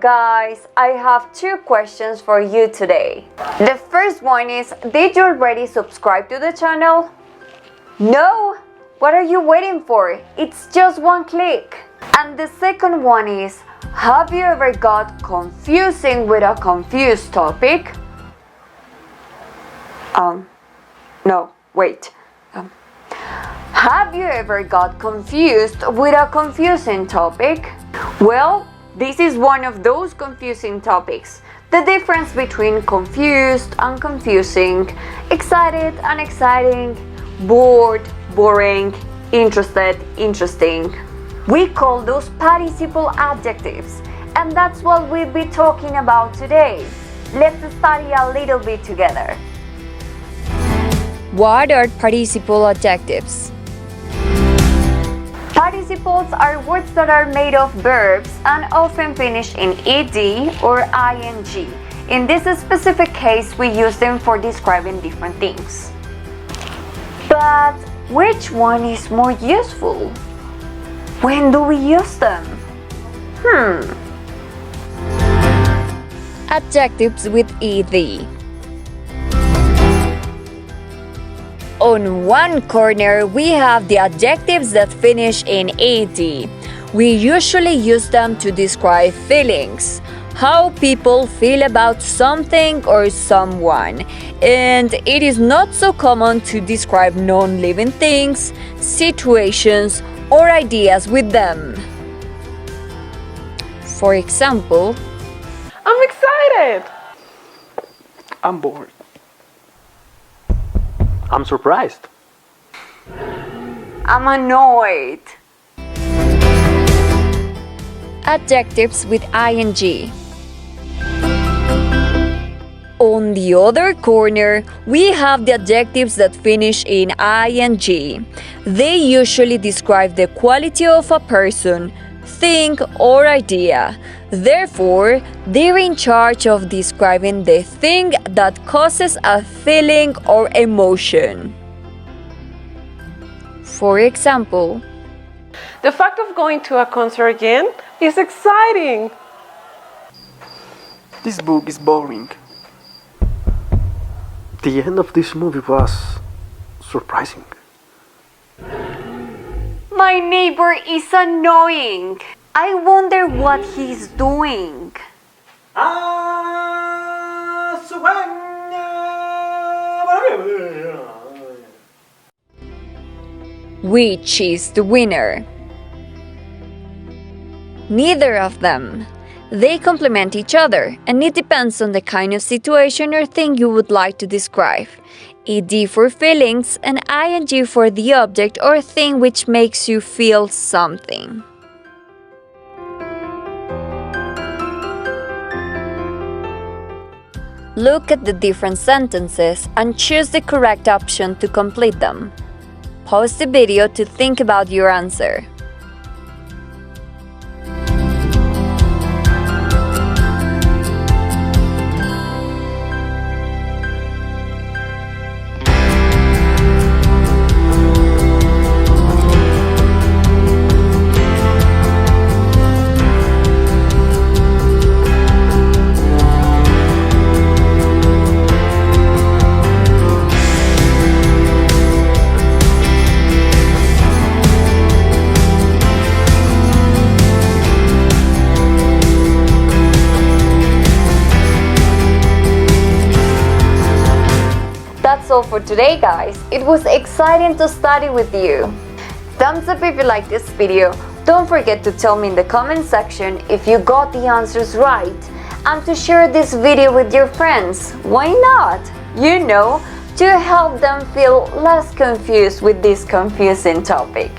guys, I have two questions for you today. The first one is, did you already subscribe to the channel? No? What are you waiting for? It's just one click. And the second one is, have you ever got confusing with a confused topic? No, wait. Have you ever got confused with a confusing topic? Well, this is one of those confusing topics. The difference between confused and confusing, excited and exciting, bored, boring, interested, interesting. We call those participial adjectives, and that's what we'll be talking about today. Let's study a little bit together. What are participial adjectives? Participles are words that are made of verbs and often finish in ed or ing. In this specific case, we use them for describing different things. But which one is more useful? When do we use them? Adjectives with ed. On one corner, we have the adjectives that finish in ed. We usually use them to describe feelings, how people feel about something or someone, and it is not so common to describe non-living things, situations, or ideas with them. For example, I'm excited. I'm bored. I'm surprised. I'm annoyed. adjectives with ing. On the other corner, we have the adjectives that finish in ing. They usually describe the quality of a person, thing, or idea. Therefore, they're in charge of describing the thing that causes a feeling or emotion. For example, The fact of going to a concert again is exciting. This book is boring. The end of this movie was surprising. My neighbor is annoying. I wonder what he's doing. which is the winner? Neither of them. They complement each other, and it depends on the kind of situation or thing you would like to describe. ed for feelings and ing for the object or thing which makes you feel something. Look at the different sentences and choose the correct option to complete them. Pause the video to think about your answer. That's all for today, guys. It was exciting to study with you. Thumbs up if you liked this video. Don't forget to tell me in the comment section if you got the answers right, and to share this video with your friends. Why not? You know, to help them feel less confused with this confusing topic.